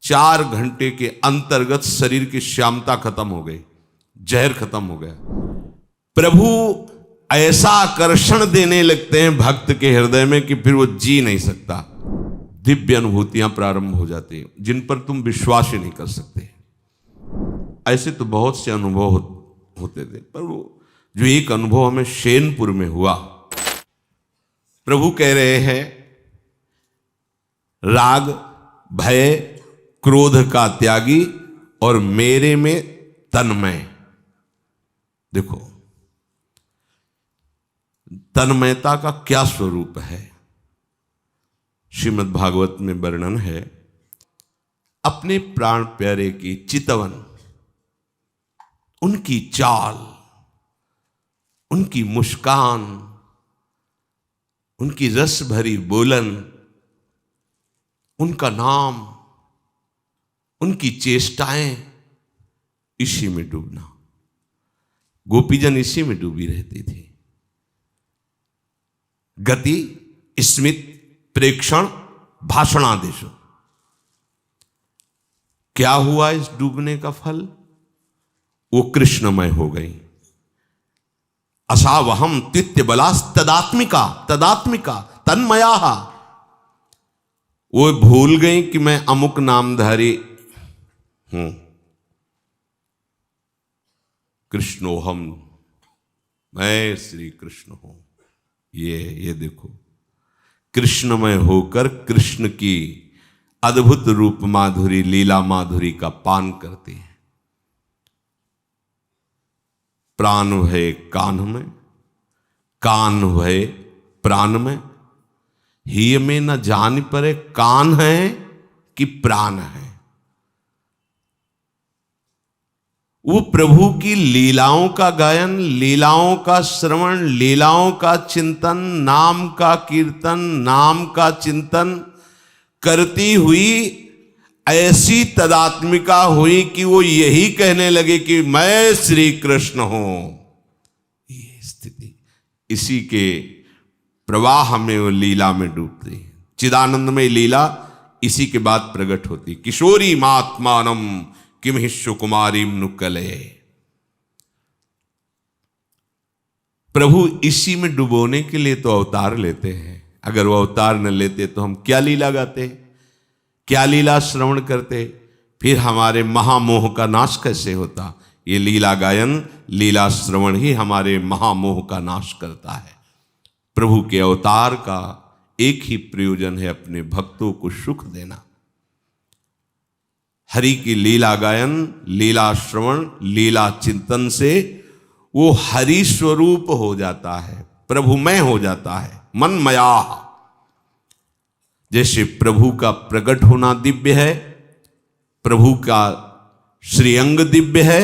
4 घंटे के अंतर्गत शरीर की श्यामता खत्म हो गई, जहर खत्म हो गया। प्रभु ऐसा आकर्षण देने लगते हैं भक्त के हृदय में कि फिर वो जी नहीं सकता। दिव्य अनुभूतियां प्रारंभ हो जाती हैं जिन पर तुम विश्वास ही नहीं कर सकते। ऐसे तो बहुत से अनुभव होते थे, पर वो जो एक अनुभव हमें शेनपुर में हुआ, प्रभु कह रहे हैं राग भय क्रोध का त्यागी और मेरे में तन्मय। देखो तन्मयता का क्या स्वरूप है, श्रीमद् भागवत में वर्णन है। अपने प्राण प्यारे की चितवन, उनकी चाल, उनकी मुस्कान, उनकी रस भरी बोलन, उनका नाम, उनकी चेष्टाएं, इसी में डूबना। गोपीजन इसी में डूबी रहती थी। गति स्मित प्रेक्षण भाषणादेश। क्या हुआ इस डूबने का फल? वो कृष्णमय हो गई। असावहम तित्य बलास तदात्मिका तदात्मिका तन्मया। वो भूल गई कि मैं अमुक नामधारी हूं। कृष्णोहम, मैं श्री कृष्ण हूं। ये देखो कृष्णमय होकर कृष्ण की अद्भुत रूप माधुरी लीला माधुरी का पान करते हैं। प्राण भय कान में, कान भय प्राण में, ही में न जान परे कान है कि प्राण है। वो प्रभु की लीलाओं का गायन, लीलाओं का श्रवण, लीलाओं का चिंतन, नाम का कीर्तन, नाम का चिंतन करती हुई ऐसी तदात्मिका हुई कि वो यही कहने लगे कि मैं श्री कृष्ण हूं। ये स्थिति, इसी के प्रवाह में वो लीला में डूबती है। चिदानंदमय लीला इसी के बाद प्रकट होती। किशोरी मात्मानम किम हि सुकुमारीम नुकले। प्रभु इसी में डुबोने के लिए तो अवतार लेते हैं। अगर वो अवतार न लेते तो हम क्या लीला गाते, क्या लीला श्रवण करते, फिर हमारे महामोह का नाश कैसे होता। ये लीला गायन लीला श्रवण ही हमारे महामोह का नाश करता है। प्रभु के अवतार का एक ही प्रयोजन है, अपने भक्तों को सुख देना। हरि की लीला गायन, लीला श्रवण, लीला चिंतन से वो हरि स्वरूप हो जाता है, प्रभुमय हो जाता है, मनमया। जैसे प्रभु का प्रकट होना दिव्य है, प्रभु का श्रीअंग दिव्य है,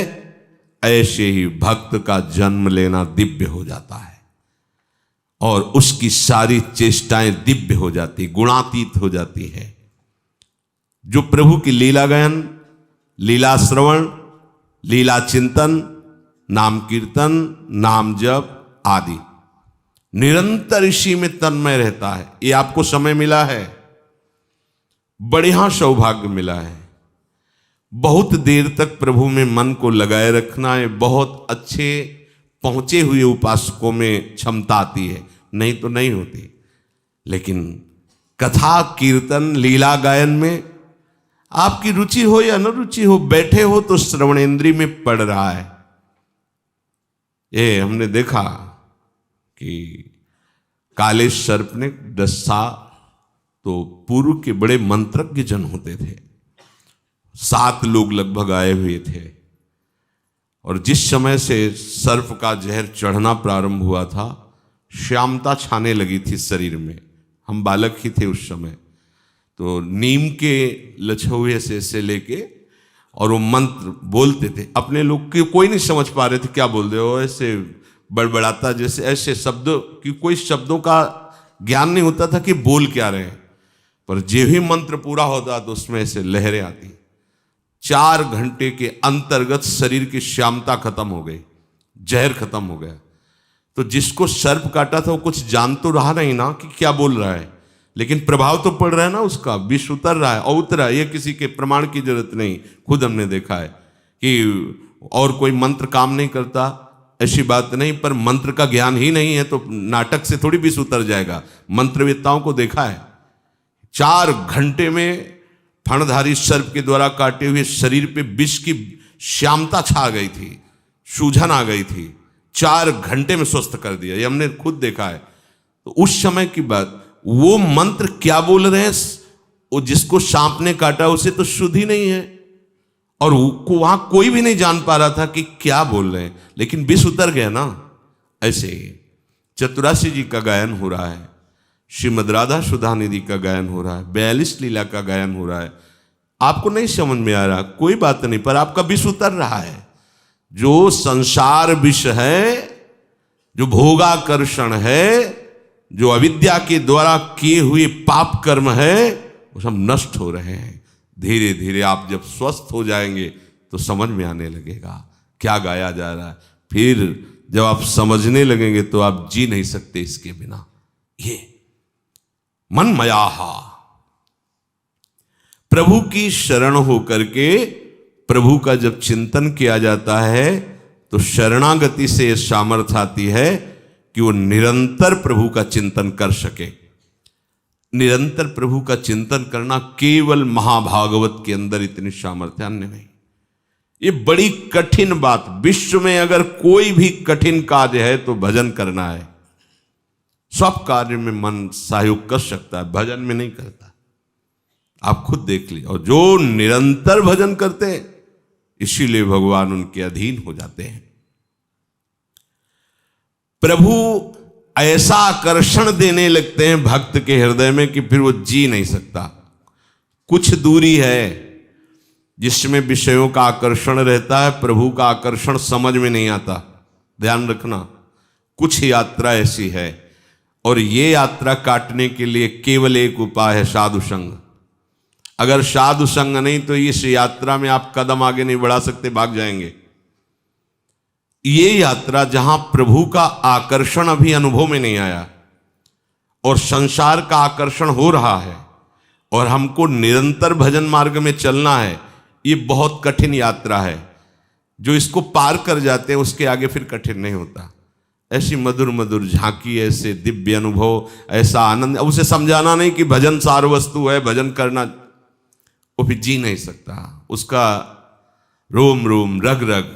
ऐसे ही भक्त का जन्म लेना दिव्य हो जाता है और उसकी सारी चेष्टाएं दिव्य हो जाती, गुणातीत हो जाती है। जो प्रभु की लीला गायन, लीला श्रवण, लीला चिंतन, नाम कीर्तन, नाम जप आदि निरंतर इसी में तन्मय रहता है। ये आपको समय मिला है, बढ़िया सौभाग्य मिला है। बहुत देर तक प्रभु में मन को लगाए रखना है। बहुत अच्छे पहुंचे हुए उपासकों में क्षमता आती है, नहीं तो नहीं होती। लेकिन कथा कीर्तन लीला गायन में आपकी रुचि हो या न रुचि हो, बैठे हो तो श्रवणेंद्रिय में पड़ रहा है। ये हमने देखा कि काले सर्प ने डसा तो पूर्व के बड़े मंत्रज्ञ जन होते थे, 7 लोग लगभग आए हुए थे। और जिस समय से सर्प का जहर चढ़ना प्रारंभ हुआ था, श्यामता छाने लगी थी शरीर में। हम बालक ही थे उस समय, तो नीम के लछौए से लेके और वो मंत्र बोलते थे। अपने लोग के कोई नहीं समझ पा रहे थे क्या बोल रहे हो, ऐसे बड़बड़ाता जैसे, ऐसे शब्दों की कोई शब्दों का ज्ञान नहीं होता था कि बोल क्या रहे हैं। पर जो ही मंत्र पूरा होता तो उसमें ऐसे लहरें आती। 4 घंटे के अंतर्गत शरीर की श्यामता खत्म हो गई, जहर खत्म हो गया। तो जिसको सर्प काटा था वो कुछ जान तो रहा नहीं ना कि क्या बोल रहा है, लेकिन प्रभाव तो पड़ रहा है ना उसका, विष उतर रहा है और उतरा, ये किसी के प्रमाण की जरूरत नहीं, खुद हमने देखा है कि और कोई मंत्र काम नहीं करता, ऐसी बात नहीं, पर मंत्र का ज्ञान ही नहीं है तो नाटक से थोड़ी विष उतर जाएगा। मंत्रवेत्ताओं को देखा है 4 घंटे में फणधारी सर्प के द्वारा काटे हुए शरीर पे विष की श्यामता छा गई थी, सूजन आ गई थी, 4 घंटे में स्वस्थ कर दिया, ये हमने खुद देखा है। तो उस समय की बात, वो मंत्र क्या बोल रहे हैं, वो जिसको सांप ने काटा उसे तो शुद्ध ही नहीं है, और वहां कोई भी नहीं जान पा रहा था कि क्या बोल रहे हैं, लेकिन विष उतर गया ना। ऐसे ही चतुरासी जी का गायन हो रहा है, श्रीमद राधा सुधा निधि का गायन हो रहा है, 42 लीला का गायन हो रहा है, आपको नहीं समझ में आ रहा, कोई बात नहीं, पर आपका विष उतर रहा है। जो संसार विष है, जो भोगाकर्षण है, जो अविद्या के द्वारा किए हुए पाप कर्म है, वो सब नष्ट हो रहे हैं। धीरे धीरे आप जब स्वस्थ हो जाएंगे तो समझ में आने लगेगा क्या गाया जा रहा है। फिर जब आप समझने लगेंगे तो आप जी नहीं सकते इसके बिना। ये मन मयाहा, प्रभु की शरण होकर के प्रभु का जब चिंतन किया जाता है तो शरणागति से सामर्थ्य आती है कि वो निरंतर प्रभु का चिंतन कर सके। निरंतर प्रभु का चिंतन करना केवल महाभागवत के अंदर इतनी सामर्थ्य, अन्य नहीं। ये बड़ी कठिन बात, विश्व में अगर कोई भी कठिन कार्य है तो भजन करना है। सब कार्य में मन सहयोग कर सकता है, भजन में नहीं करता, आप खुद देख लीजिए। और जो निरंतर भजन करते हैं इसीलिए भगवान उनके अधीन हो जाते हैं। प्रभु ऐसा आकर्षण देने लगते हैं भक्त के हृदय में कि फिर वो जी नहीं सकता। कुछ दूरी है जिसमें विषयों का आकर्षण रहता है, प्रभु का आकर्षण समझ में नहीं आता, ध्यान रखना। कुछ यात्रा ऐसी है, और ये यात्रा काटने के लिए केवल एक उपाय है, साधु संग। अगर साधु संग नहीं तो इस यात्रा में आप कदम आगे नहीं बढ़ा सकते, भाग जाएंगे। ये यात्रा जहां प्रभु का आकर्षण अभी अनुभव में नहीं आया और संसार का आकर्षण हो रहा है और हमको निरंतर भजन मार्ग में चलना है, ये बहुत कठिन यात्रा है। जो इसको पार कर जाते हैं उसके आगे फिर कठिन नहीं होता। ऐसी मधुर मधुर झांकी, ऐसे दिव्य अनुभव, ऐसा आनंद, उसे समझाना नहीं कि भजन सार वस्तु है, भजन करना, वो भी जी नहीं सकता। उसका रोम रोम रग रग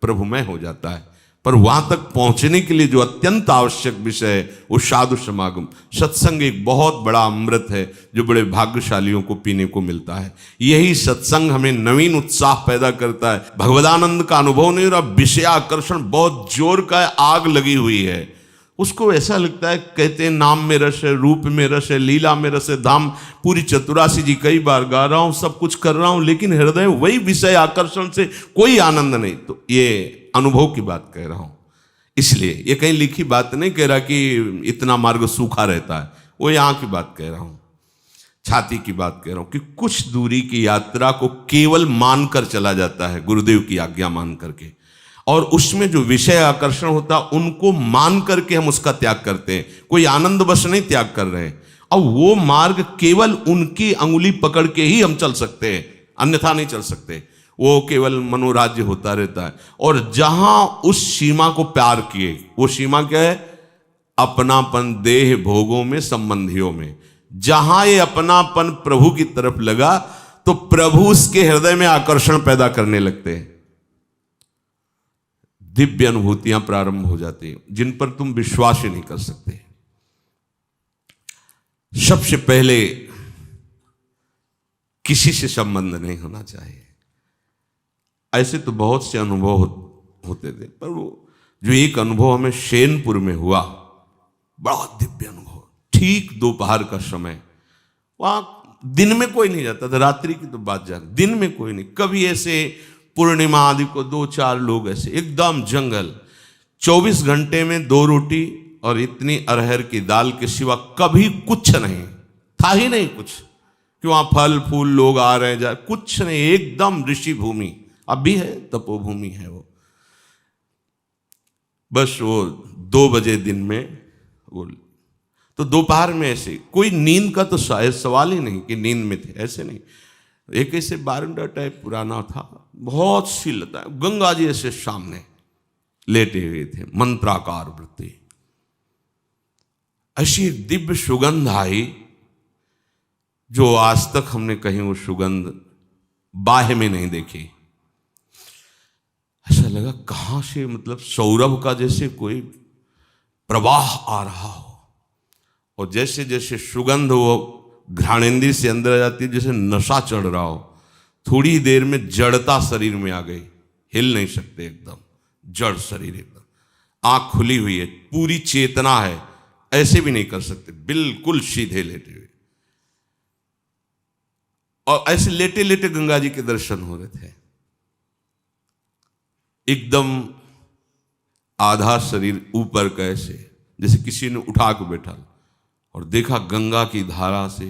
प्रभुमय हो जाता है। पर वहां तक पहुंचने के लिए जो अत्यंत आवश्यक विषय है वो साधु समागम, सत्संग एक बहुत बड़ा अमृत है जो बड़े भाग्यशालियों को पीने को मिलता है। यही सत्संग हमें नवीन उत्साह पैदा करता है। भगवदानंद का अनुभव नहीं हो रहा, विषय आकर्षण बहुत जोर का है, आग लगी हुई है, उसको ऐसा लगता है, कहते हैं नाम में रस है, रूप में रस है, लीला में रस है, धाम पूरी चतुरासी जी कई बार गा रहा हूं, सब कुछ कर रहा हूं, लेकिन हृदय वही विषय आकर्षण से कोई आनंद नहीं। तो ये अनुभव की बात कह रहा हूं, इसलिए ये कहीं लिखी बात नहीं कह रहा कि इतना मार्ग सूखा रहता है, वो यहां की बात कह रहा हूं, छाती की बात कह रहा हूं कि कुछ दूरी की यात्रा को केवल मानकर चला जाता है, गुरुदेव की आज्ञा मान करके, और उसमें जो विषय आकर्षण होता है उनको मान करके हम उसका त्याग करते हैं, कोई आनंद बस नहीं त्याग कर रहे हैं। और वो मार्ग केवल उनकी अंगुली पकड़ के ही हम चल सकते हैं, अन्यथा नहीं चल सकते। वो केवल मनोराज्य होता रहता है। और जहां उस सीमा को पार किए, वो सीमा क्या है? अपनापन देह भोगों में, संबंधियों में। जहां ये अपनापन प्रभु की तरफ लगा तो प्रभु उसके हृदय में आकर्षण पैदा करने लगते हैं, दिव्य अनुभूतियां प्रारंभ हो जाती हैं जिन पर तुम विश्वास ही नहीं कर सकते। सबसे पहले किसी से संबंध नहीं होना चाहिए। ऐसे तो बहुत से अनुभव होते थे, पर वो जो एक अनुभव हमें शेनपुर में हुआ, बड़ा दिव्य अनुभव, ठीक दोपहर का समय, वहां दिन में कोई नहीं जाता था, रात्रि की तो बात जा रही, दिन में कोई नहीं। कभी ऐसे पूर्णिमा आदि को 2-4 लोग, ऐसे एकदम जंगल, 24 घंटे में 2 रोटी और इतनी अरहर की दाल के सिवा कभी कुछ नहीं था, ही नहीं कुछ, कि वहां फल फूल लोग आ रहे जा, कुछ नहीं, एकदम ऋषि भूमि। अब भी है, तपोभूमि है वो। बस वो 2 बजे दिन में वो तो दोपहर में ऐसे कोई नींद का तो शायद सवाल ही नहीं कि नींद में थे, ऐसे नहीं। एक ऐसे बारंडा टाइप पुराना था, बहुत सी लता, गंगा जी ऐसे सामने लेटे हुए थे, मंत्राकार वृत्ति। ऐसी एक दिव्य सुगंध आई जो आज तक हमने कहीं वो सुगंध बाह्य में नहीं देखी। ऐसा लगा कहां से, मतलब सौरभ का जैसे कोई प्रवाह आ रहा हो, और जैसे जैसे सुगंध वो घ्राणेंद्रिय से अंदर आ जाती है, जैसे नशा चढ़ रहा हो। थोड़ी देर में जड़ता शरीर में आ गई, हिल नहीं सकते, एकदम जड़ शरीर, एकदम आंख खुली हुई है, पूरी चेतना है, ऐसे भी नहीं कर सकते, बिल्कुल सीधे लेटे हुए। और ऐसे लेटे लेटे गंगा जी के दर्शन हो रहे थे। एकदम आधा शरीर ऊपर कैसे, जैसे किसी ने उठा के बैठा, और देखा गंगा की धारा से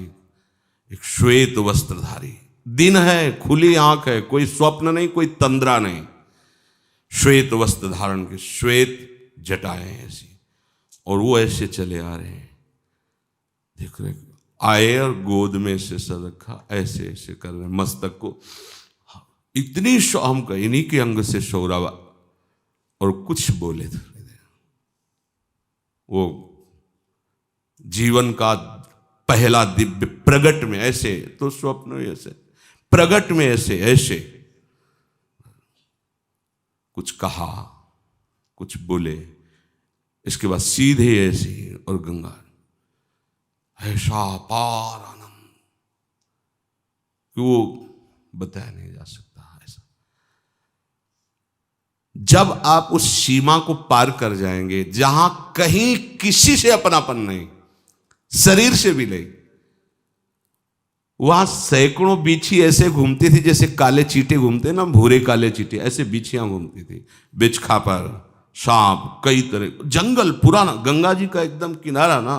एक श्वेत वस्त्रधारी, दिन है, खुली आंख है, कोई स्वप्न नहीं, कोई तंद्रा नहीं, श्वेत वस्त्र धारण के, श्वेत जटाएं ऐसी, और वो ऐसे चले आ रहे हैं। देख रहे आए और गोद में से सर रखा, ऐसे ऐसे कर रहे, मस्तक को इतनी हम का इन्हीं के अंग से सौरभ, और कुछ बोले थे वो जीवन का पहला दिव्य प्रगट में, ऐसे तो स्वप्न में ऐसे, प्रगट में ऐसे ऐसे कुछ कहा, कुछ बोले, इसके बाद सीधे ऐसे, और गंगा ऐसा पार आनंद कि वो बताया नहीं जा सकता। ऐसा जब आप उस सीमा को पार कर जाएंगे जहां कहीं किसी से अपनापन नहीं, शरीर से भी नहीं, वहां सैकड़ों बिच्छी ऐसे घूमती थी जैसे काले चींटे घूमते ना, भूरे काले चींटे, ऐसे बिच्छियां घूमती थी, बिच्छखा पर सांप, कई तरह, जंगल पुराना, गंगा जी का एकदम किनारा ना,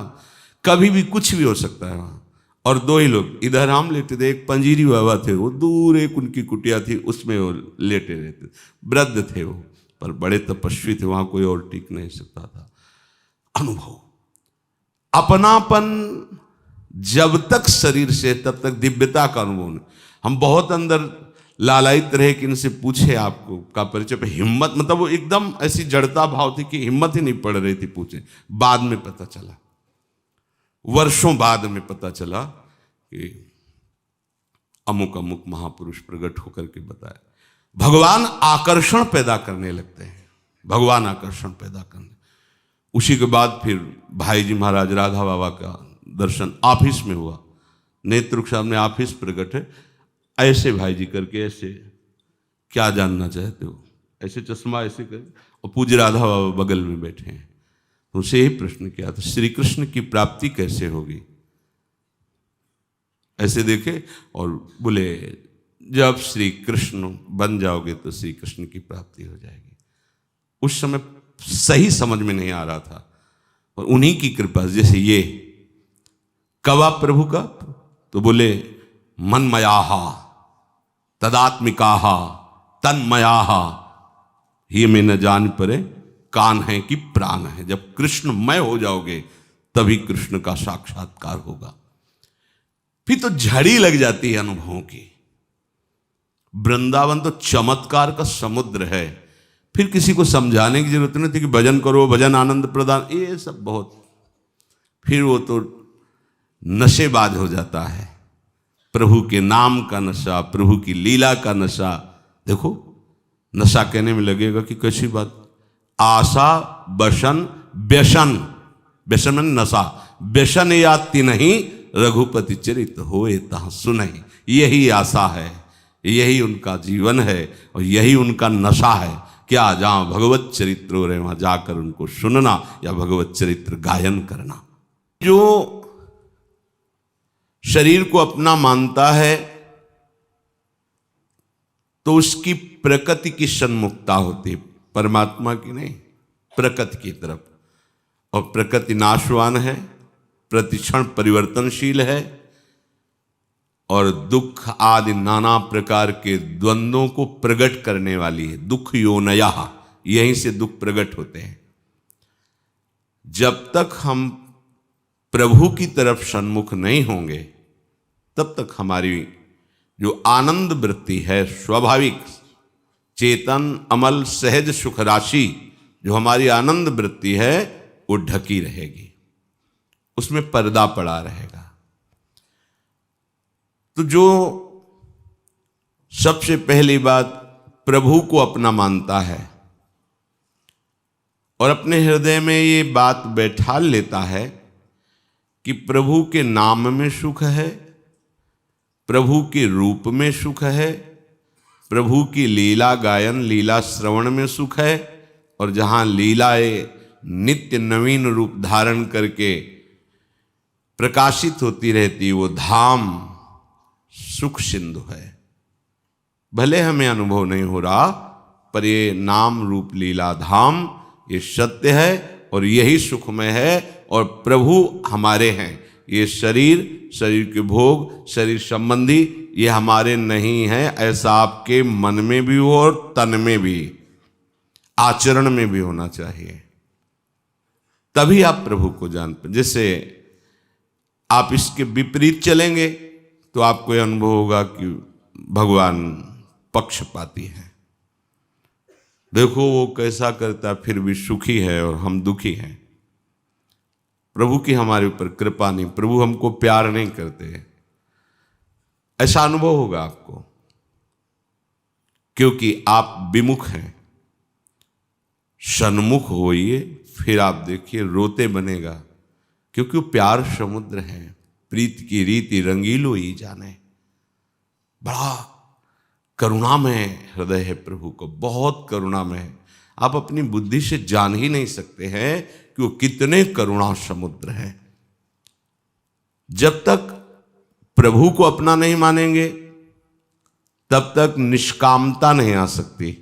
कभी भी कुछ भी हो सकता है वहां। और दो ही लोग, इधर हम लेटे थे, एक पंजीरी बाबा थे, वो दूर एक उनकी कुटिया थी, उसमें वो लेटे रहते, वृद्ध थे वो, पर बड़े तपस्वी थे, वहां कोई और टिक नहीं सकता था। अनुभव, अपनापन जब तक शरीर से, तब तक दिव्यता का अनुभव नहीं। हम बहुत अंदर लालायित रहे कि इनसे पूछे आपको का परिचय पे, हिम्मत, मतलब वो एकदम ऐसी जड़ता भाव थी कि हिम्मत ही नहीं पड़ रही थी पूछे। बाद में पता चला, वर्षों बाद में पता चला कि अमुक अमुक महापुरुष प्रकट होकर के बताया। भगवान आकर्षण पैदा करने लगते हैं, भगवान आकर्षण पैदा करने। उसी के बाद फिर भाई जी महाराज राधा बाबा का दर्शन ऑफिस में हुआ, नेतृक साहब ने ऑफिस प्रकट है, ऐसे भाई जी करके, ऐसे क्या जानना चाहते हो, ऐसे चश्मा ऐसे कर, और पूज्य राधा बाबा बगल में बैठे हैं। तो उसे यही प्रश्न किया था, श्री कृष्ण की प्राप्ति कैसे होगी? ऐसे देखे और बोले, जब श्री कृष्ण बन जाओगे तो श्री कृष्ण की प्राप्ति हो जाएगी। उस समय सही समझ में नहीं आ रहा था, और उन्हीं की कृपा, जैसे ये कवा प्रभु का, तो बोले मनमयाहा तदात्मिकाहा तन्मयाहा, ये में न जान परे कान है कि प्राण है। जब कृष्णमय हो जाओगे तभी कृष्ण का साक्षात्कार होगा। फिर तो झड़ी लग जाती है अनुभवों की। वृंदावन तो चमत्कार का समुद्र है, फिर किसी को समझाने की जरूरत नहीं थी कि भजन करो, भजन आनंद प्रदान, ये सब बहुत, फिर वो तो नशेबाज हो जाता है। प्रभु के नाम का नशा, प्रभु की लीला का नशा। देखो, नशा कहने में लगेगा कि कैसी बात, आशा बसन व्यसन, व्यसन में नशा, व्यसन याति नहीं रघुपति चरित होए तहाँ सुनहि। यही आशा है, यही उनका जीवन है, और यही उनका नशा है। क्या जहाँ भगवत चरित्र हो रहे वहां जाकर उनको सुनना, या भगवत चरित्र गायन करना। जो शरीर को अपना मानता है तो उसकी प्रकृति की सन्मुखता होती है, परमात्मा की नहीं, प्रकृति की तरफ। और प्रकृति नाशवान है, प्रतिक्षण परिवर्तनशील है, और दुख आदि नाना प्रकार के द्वंद्वों को प्रकट करने वाली है। दुख योनया, यहीं से दुख प्रकट होते हैं। जब तक हम प्रभु की तरफ सन्मुख नहीं होंगे तब तक हमारी जो आनंद वृत्ति है, स्वाभाविक चेतन अमल सहज सुख राशि जो हमारी आनंद वृत्ति है, वो ढकी रहेगी, उसमें पर्दा पड़ा रहेगा। तो जो सबसे पहली बात प्रभु को अपना मानता है और अपने हृदय में ये बात बैठा लेता है कि प्रभु के नाम में सुख है, प्रभु के रूप में सुख है, प्रभु की लीला गायन लीला श्रवण में सुख है, और जहां लीलाएं नित्य नवीन रूप धारण करके प्रकाशित होती रहती वो धाम सुख सिंधु है। भले हमें अनुभव नहीं हो रहा, पर ये नाम रूप लीला धाम ये सत्य है और यही सुखमय है, और प्रभु हमारे हैं। ये शरीर के भोग, शरीर संबंधी ये हमारे नहीं है, ऐसा आपके मन में भी हो और तन में भी, आचरण में भी होना चाहिए, तभी आप प्रभु को जान पाए। जैसे आप इसके विपरीत चलेंगे तो आपको यह अनुभव होगा कि भगवान पक्षपाती है। देखो वो कैसा करता फिर भी सुखी है और हम दुखी हैं। प्रभु की हमारे ऊपर कृपा नहीं, प्रभु हमको प्यार नहीं करते, ऐसा अनुभव होगा आपको, क्योंकि आप विमुख हैं। सन्मुख होइए, फिर आप देखिए रोते बनेगा, क्योंकि वो प्यार समुद्र है, प्रीत की रीति रंगीलो ही जाने। बड़ा करुणामय हृदय है प्रभु को, बहुत करुणामय। आप अपनी बुद्धि से जान ही नहीं सकते हैं कि वो कितने करुणा समुद्र हैं। जब तक प्रभु को अपना नहीं मानेंगे तब तक निष्कामता नहीं आ सकती।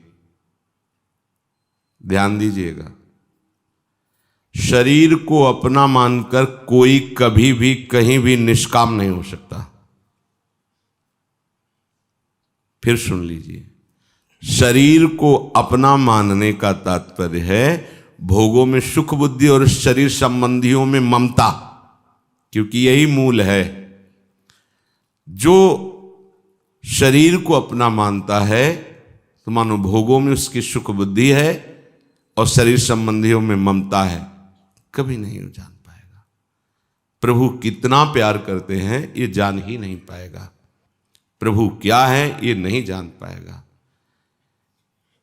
ध्यान दीजिएगा, शरीर को अपना मानकर कोई कभी भी कहीं भी निष्काम नहीं हो सकता। फिर सुन लीजिए, शरीर को अपना मानने का तात्पर्य है भोगों में सुख बुद्धि और शरीर संबंधियों में ममता, क्योंकि यही मूल है। जो शरीर को अपना मानता है तो मानो भोगों में उसकी सुख बुद्धि है और शरीर संबंधियों में ममता है, कभी नहीं जान पाएगा। प्रभु कितना प्यार करते हैं ये जान ही नहीं पाएगा, प्रभु क्या है ये नहीं जान पाएगा।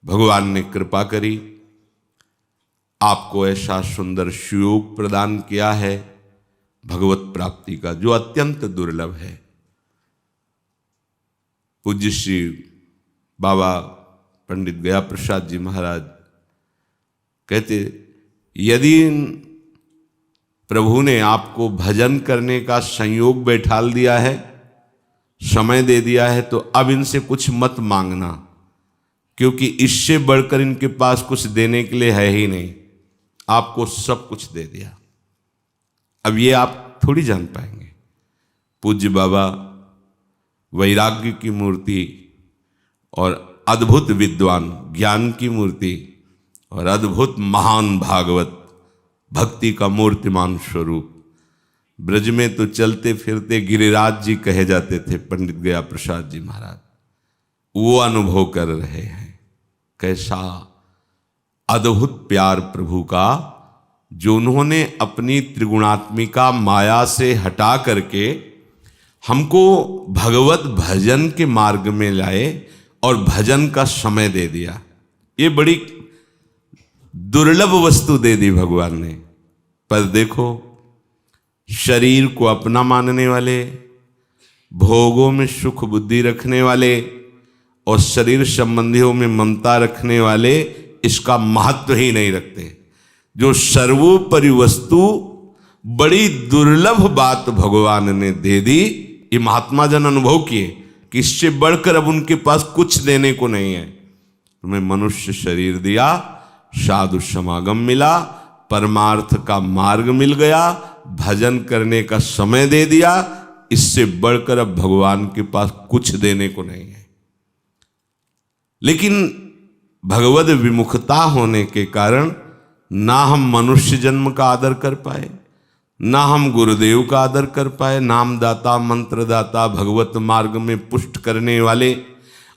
भगवान ने कृपा करी, आपको ऐसा सुंदर सुयोग प्रदान किया है भगवत प्राप्ति का, जो अत्यंत दुर्लभ है। पूज्य श्री बाबा पंडित गया प्रसाद जी महाराज कहते, यदि प्रभु ने आपको भजन करने का संयोग बैठाल दिया है, समय दे दिया है, तो अब इनसे कुछ मत मांगना, क्योंकि इससे बढ़कर इनके पास कुछ देने के लिए है ही नहीं। आपको सब कुछ दे दिया, अब ये आप थोड़ी जान पाएंगे। पूज्य बाबा वैराग्य की मूर्ति और अद्भुत विद्वान, ज्ञान की मूर्ति और अद्भुत महान भागवत भक्ति का मूर्तिमान स्वरूप, ब्रज में तो चलते फिरते गिरिराज जी कहे जाते थे पंडित गया प्रसाद जी महाराज। वो अनुभव कर रहे हैं कैसा अद्भुत प्यार प्रभु का, जो उन्होंने अपनी त्रिगुणात्मिका माया से हटा करके हमको भगवत भजन के मार्ग में लाए और भजन का समय दे दिया। ये बड़ी दुर्लभ वस्तु दे दी भगवान ने। पर देखो, शरीर को अपना मानने वाले, भोगों में सुख बुद्धि रखने वाले और शरीर संबंधियों में ममता रखने वाले इसका महत्व ही नहीं रखते। जो सर्वोपरि वस्तु, बड़ी दुर्लभ बात भगवान ने दे दी, ये महात्मा जन अनुभव किए कि इससे बढ़कर अब उनके पास कुछ देने को नहीं है। तुम्हें मनुष्य शरीर दिया, साधु समागम मिला, परमार्थ का मार्ग मिल गया, भजन करने का समय दे दिया, इससे बढ़कर अब भगवान के पास कुछ देने को नहीं है। लेकिन भगवद विमुखता होने के कारण ना हम मनुष्य जन्म का आदर कर पाए, ना हम गुरुदेव का आदर कर पाए, नामदाता मंत्रदाता भगवत मार्ग में पुष्ट करने वाले,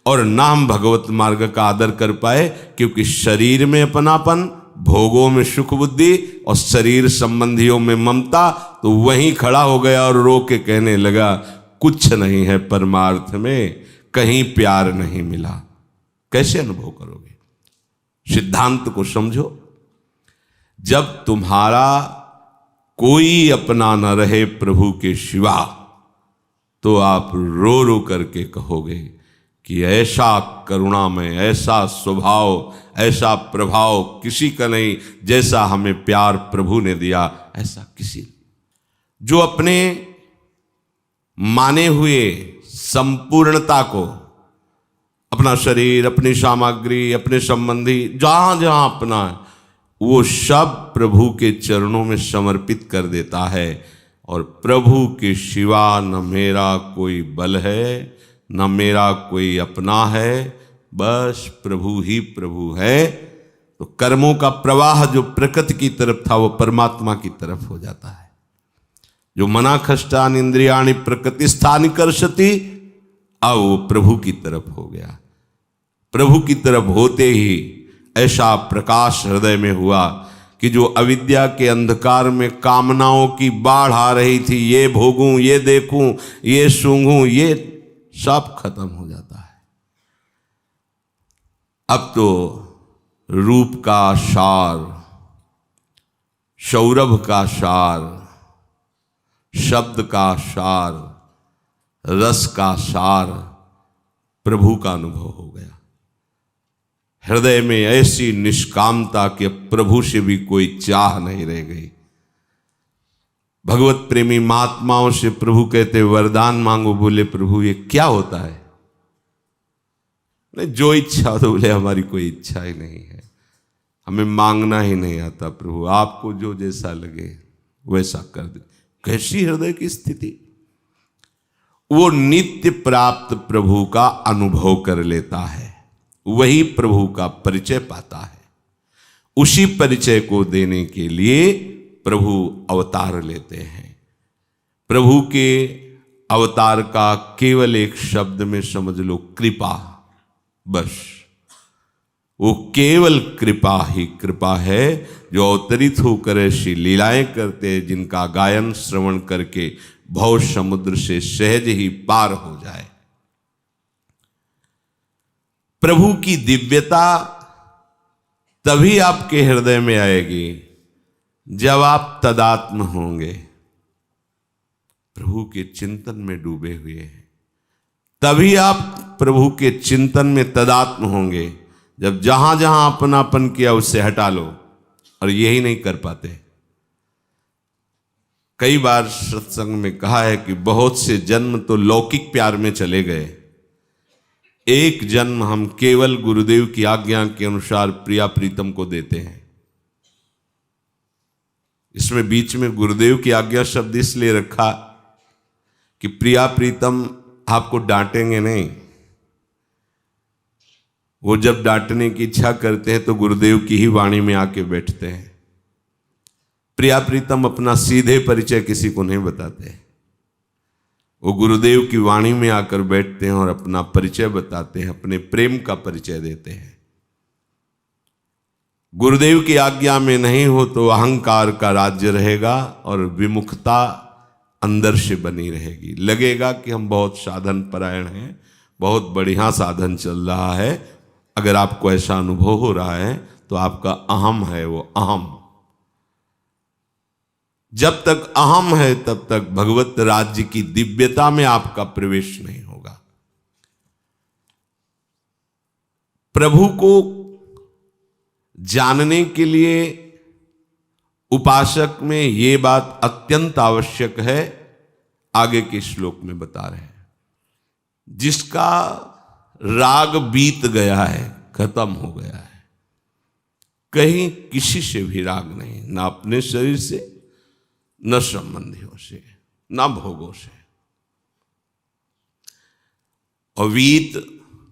और ना हम भगवत मार्ग का आदर कर पाए, क्योंकि शरीर में अपनापन, भोगों में सुख बुद्धि और शरीर संबंधियों में ममता। तो वहीं खड़ा हो गया और रो के कहने लगा, कुछ नहीं है परमार्थ में, कहीं प्यार नहीं मिला। कैसे अनुभव करोगे? सिद्धांत को समझो। जब तुम्हारा कोई अपना न रहे प्रभु के सिवा, तो आप रो रो करके कहोगे कि ऐसा करुणामय, ऐसा स्वभाव, ऐसा प्रभाव किसी का नहीं, जैसा हमें प्यार प्रभु ने दिया ऐसा किसी। जो अपने माने हुए संपूर्णता को, अपना शरीर, अपनी सामग्री, अपने संबंधी, जहां जहां अपना है, वो सब प्रभु के चरणों में समर्पित कर देता है। और प्रभु के सिवा न मेरा कोई बल है, न मेरा कोई अपना है, बस प्रभु ही प्रभु है। तो कर्मों का प्रवाह जो प्रकृति की तरफ था वो परमात्मा की तरफ हो जाता है। जो मना खष्टान इंद्रियाणि प्रकृतिस्थानि कर्षति, अब वो प्रभु की तरफ हो गया। प्रभु की तरफ होते ही ऐसा प्रकाश हृदय में हुआ कि जो अविद्या के अंधकार में कामनाओं की बाढ़ आ रही थी, ये भोगूं, ये देखूं, ये सूंघूं, ये सब खत्म हो जाता है। अब तो रूप का सार, सौरभ का सार, शब्द का सार, रस का सार प्रभु का अनुभव हो गया। हृदय में ऐसी निष्कामता कि प्रभु से भी कोई चाह नहीं रह गई। भगवत प्रेमी महात्माओं से प्रभु कहते वरदान मांगो, बोले प्रभु ये क्या होता है? नहीं, जो इच्छा तो बोले हमारी कोई इच्छा ही नहीं है, हमें मांगना ही नहीं आता प्रभु, आपको जो जैसा लगे वैसा कर दे। कैसी हृदय की स्थिति! वो नित्य प्राप्त प्रभु का अनुभव कर लेता है, वही प्रभु का परिचय पाता है। उसी परिचय को देने के लिए प्रभु अवतार लेते हैं। प्रभु के अवतार का केवल एक शब्द में समझ लो, कृपा। बस वो केवल कृपा ही कृपा है, जो अवतरित होकर ऐसी लीलाएं करते हैं जिनका गायन श्रवण करके भव समुद्र से सहज ही पार हो जाए। प्रभु की दिव्यता तभी आपके हृदय में आएगी जब आप तदात्म होंगे, प्रभु के चिंतन में डूबे हुए हैं। तभी आप प्रभु के चिंतन में तदात्म होंगे, जब जहां जहां अपनापन किया उससे हटा लो। और यही नहीं कर पाते। कई बार सत्संग में कहा है कि बहुत से जन्म तो लौकिक प्यार में चले गए, एक जन्म हम केवल गुरुदेव की आज्ञा के अनुसार प्रिया प्रीतम को देते हैं। इसमें बीच में गुरुदेव की आज्ञा शब्द इसलिए रखा कि प्रिया प्रीतम आपको डांटेंगे नहीं, वो जब डांटने की इच्छा करते हैं तो गुरुदेव की ही वाणी में आके बैठते हैं। प्रिया प्रीतम अपना सीधे परिचय किसी को नहीं बताते, वो गुरुदेव की वाणी में आकर बैठते हैं और अपना परिचय बताते हैं, अपने प्रेम का परिचय देते हैं। गुरुदेव की आज्ञा में नहीं हो तो अहंकार का राज्य रहेगा और विमुखता अंदर से बनी रहेगी। लगेगा कि हम बहुत साधन परायण हैं, बहुत बढ़िया साधन चल रहा है। अगर आपको ऐसा अनुभव हो रहा है तो आपका अहम है, वो अहम। जब तक अहम है तब तक भगवत राज्य की दिव्यता में आपका प्रवेश नहीं होगा। प्रभु को जानने के लिए उपासक में ये बात अत्यंत आवश्यक है, आगे के श्लोक में बता रहे हैं। जिसका राग बीत गया है, खत्म हो गया है, कहीं किसी से भी राग नहीं, ना अपने शरीर से, न संबंधियों से, न भोगों से। अवीत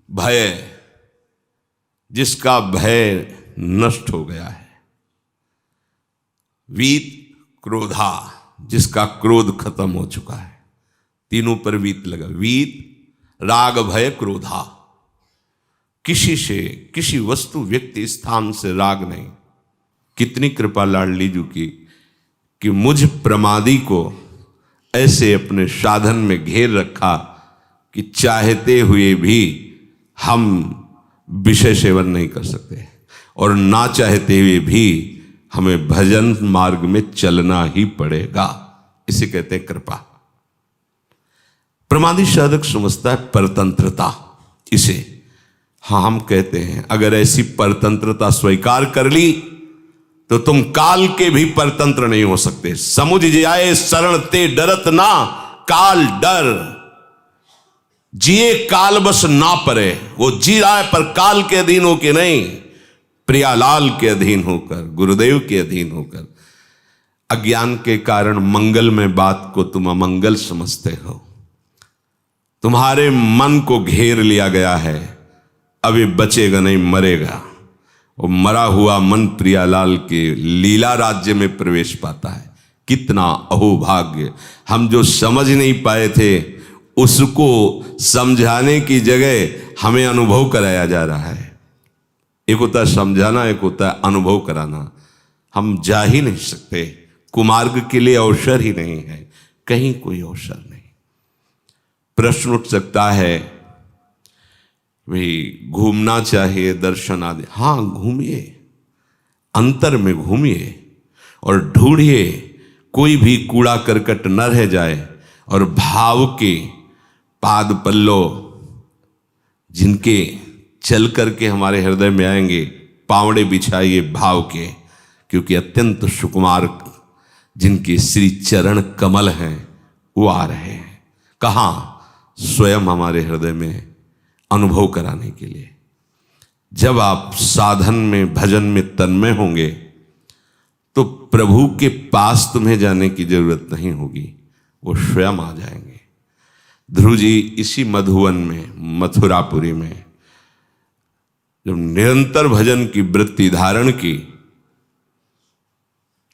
भय, जिसका भय नष्ट हो गया है। वीत क्रोधा, जिसका क्रोध खत्म हो चुका है, तीनों पर वीत लगा। वीत, राग, भय, क्रोधा। किसी से, किसी वस्तु, व्यक्ति, स्थान से राग नहीं। कितनी कृपा लाडली जी की कि मुझ प्रमादी को ऐसे अपने साधन में घेर रखा कि चाहते हुए भी हम विषय सेवन नहीं कर सकते, और ना चाहते हुए भी हमें भजन मार्ग में चलना ही पड़ेगा। इसे कहते हैं कृपा। प्रमादी साधक समझता है परतंत्रता इसे। हाँ, हम कहते हैं अगर ऐसी परतंत्रता स्वीकार कर ली तो तुम काल के भी परतंत्र नहीं हो सकते। समुझ जाए शरण ते डरत ना काल डर, जिए काल बस ना परे। वो जी रहा है पर काल के अधीन होके नहीं, प्रियालाल के अधीन होकर, गुरुदेव के अधीन होकर। अज्ञान के कारण मंगलमय बात को तुम अमंगल समझते हो। तुम्हारे मन को घेर लिया गया है, अभी बचेगा नहीं, मरेगा। और मरा हुआ मन प्रियालाल के लीला राज्य में प्रवेश पाता है। कितना अहोभाग्य। हम जो समझ नहीं पाए थे उसको समझाने की जगह हमें अनुभव कराया जा रहा है। एक होता है समझाना, एक होता है अनुभव कराना। हम जा ही नहीं सकते, कुमार्ग के लिए अवसर ही नहीं है, कहीं कोई अवसर नहीं। प्रश्न उठ सकता है भाई घूमना चाहिए, दर्शन आदि। हाँ घूमिए, अंतर में घूमिए और ढूंढिए कोई भी कूड़ा करकट न रह जाए, और भाव के पाद पल्लो जिनके चल करके हमारे हृदय में आएंगे, पावड़े बिछाइए भाव के, क्योंकि अत्यंत सुकुमार जिनके श्री चरण कमल हैं वो आ रहे हैं। कहाँ? स्वयं हमारे हृदय में अनुभव कराने के लिए। जब आप साधन में, भजन में तन्मय होंगे तो प्रभु के पास तुम्हें जाने की जरूरत नहीं होगी, वो स्वयं आ जाएंगे। ध्रुव जी इसी मधुवन में, मथुरापुरी में जब निरंतर भजन की वृत्ति धारण की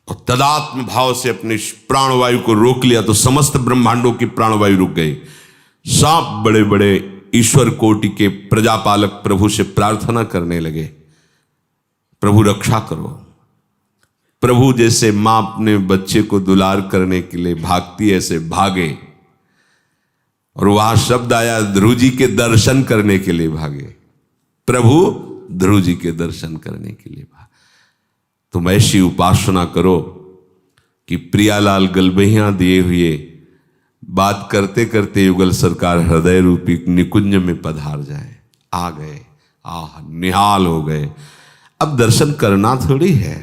और तदात्म भाव से अपने प्राणवायु को रोक लिया तो समस्त ब्रह्मांडों की प्राणवायु रुक गई। सांप बड़े बड़े ईश्वर कोटि के प्रजापालक प्रभु से प्रार्थना करने लगे, प्रभु रक्षा करो। प्रभु जैसे मां अपने बच्चे को दुलार करने के लिए भागती, ऐसे भागे। और वहां शब्द आया ध्रुव जी के दर्शन करने के लिए भागे। प्रभु ध्रुव जी के दर्शन करने के लिए भागे। तुम ऐसी उपासना करो कि प्रियालाल गलबहियां दिए हुए बात करते करते युगल सरकार हृदय रूपी निकुंज में पधार जाए। आ गए, आह निहाल हो गए। अब दर्शन करना थोड़ी है,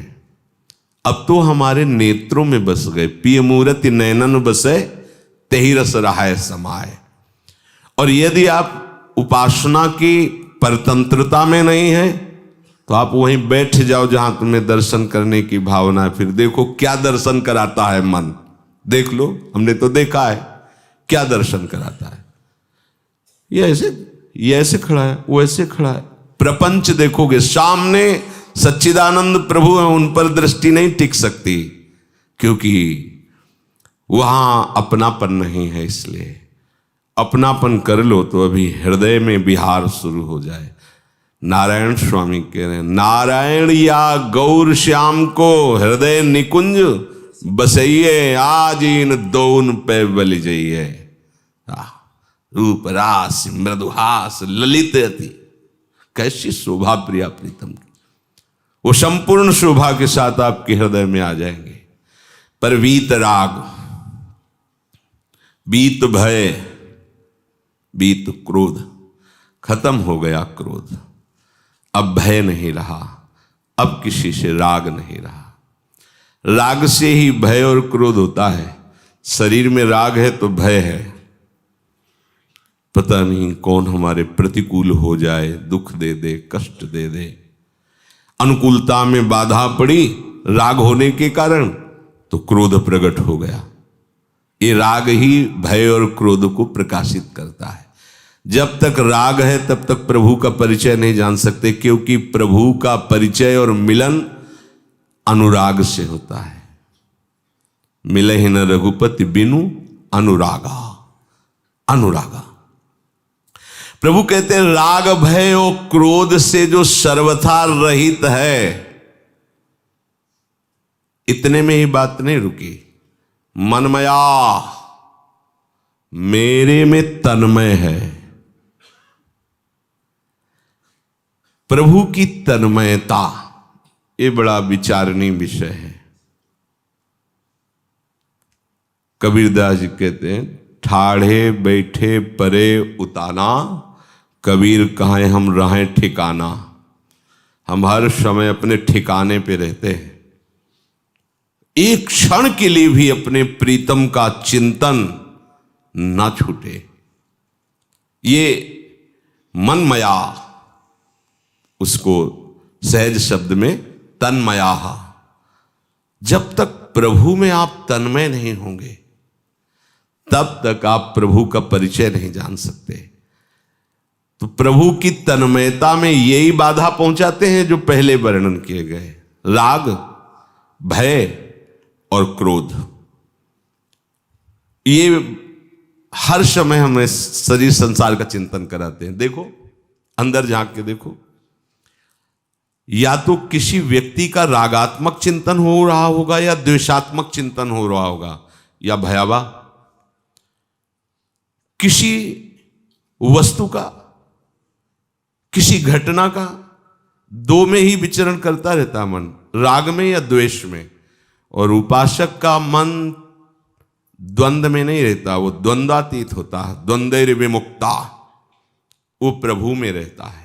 अब तो हमारे नेत्रों में बस गए। पिय मूरति नैनन बसे तेहि रस रहाय समाए। और यदि आप उपासना की परतंत्रता में नहीं है तो आप वहीं बैठ जाओ जहां तुम्हें दर्शन करने की भावना है। फिर देखो क्या दर्शन कराता है मन। देख लो, हमने तो देखा है क्या दर्शन कराता है। ये ऐसे खड़ा है, वो ऐसे खड़ा है। प्रपंच देखोगे, सामने सच्चिदानंद प्रभु है, उन पर दृष्टि नहीं टिक सकती, क्योंकि वहां अपनापन नहीं है। इसलिए अपनापन कर लो तो अभी हृदय में विहार शुरू हो जाए। नारायण स्वामी कह रहे हैं, नारायण या गौर श्याम को हृदय निकुंज बसइये, आज इन दोन पे बलि जइये। रूप रास मृदुहास ललित अति, कैसी शोभा प्रिया प्रीतम की। वो संपूर्ण शोभा के साथ आपके हृदय में आ जाएंगे। पर वीत राग, बीत भय, बीत क्रोध, खत्म हो गया क्रोध। अब भय नहीं रहा, अब किसी से राग नहीं रहा। राग से ही भय और क्रोध होता है। शरीर में राग है तो भय है। पता नहीं कौन हमारे प्रतिकूल हो जाए, दुख दे दे, कष्ट दे दे। अनुकूलता में बाधा पड़ी राग होने के कारण तो क्रोध प्रकट हो गया। ये राग ही भय और क्रोध को प्रकाशित करता है। जब तक राग है तब तक प्रभु का परिचय नहीं जान सकते, क्योंकि प्रभु का परिचय और मिलन अनुराग से होता है। मिलहि न रघुपति बिनु अनुरागा। अनुरागा प्रभु कहते हैं राग भय और क्रोध से जो सर्वथा रहित है। इतने में ही बात नहीं रुकी। मनमया, मेरे में तन्मय है। प्रभु की तन्मयता ये बड़ा विचारणीय विषय है। कबीरदास जी कहते हैं ठाढ़े बैठे परे उताना, कबीर कहें हम रहें ठिकाना। हम हर समय अपने ठिकाने पे रहते हैं, एक क्षण के लिए भी अपने प्रीतम का चिंतन ना छूटे। ये मनमया, उसको सहज शब्द में तन्मया। जब तक प्रभु में आप तन्मय नहीं होंगे तब तक आप प्रभु का परिचय नहीं जान सकते। तो प्रभु की तन्मयता में यही बाधा पहुंचाते हैं जो पहले वर्णन किए गए, राग, भय और क्रोध। ये हर समय हमें शरीर संसार का चिंतन कराते हैं। देखो अंदर झांक के देखो, या तो किसी व्यक्ति का रागात्मक चिंतन हो रहा होगा या द्वेषात्मक चिंतन हो रहा होगा या भयावह किसी वस्तु का, किसी घटना का, दो में ही विचरण करता रहता मन, राग में या द्वेष में। और उपासक का मन द्वंद्व में नहीं रहता, वो द्वंद्वातीत होता है, द्वंद्व विमुक्ता, वो प्रभु में रहता है।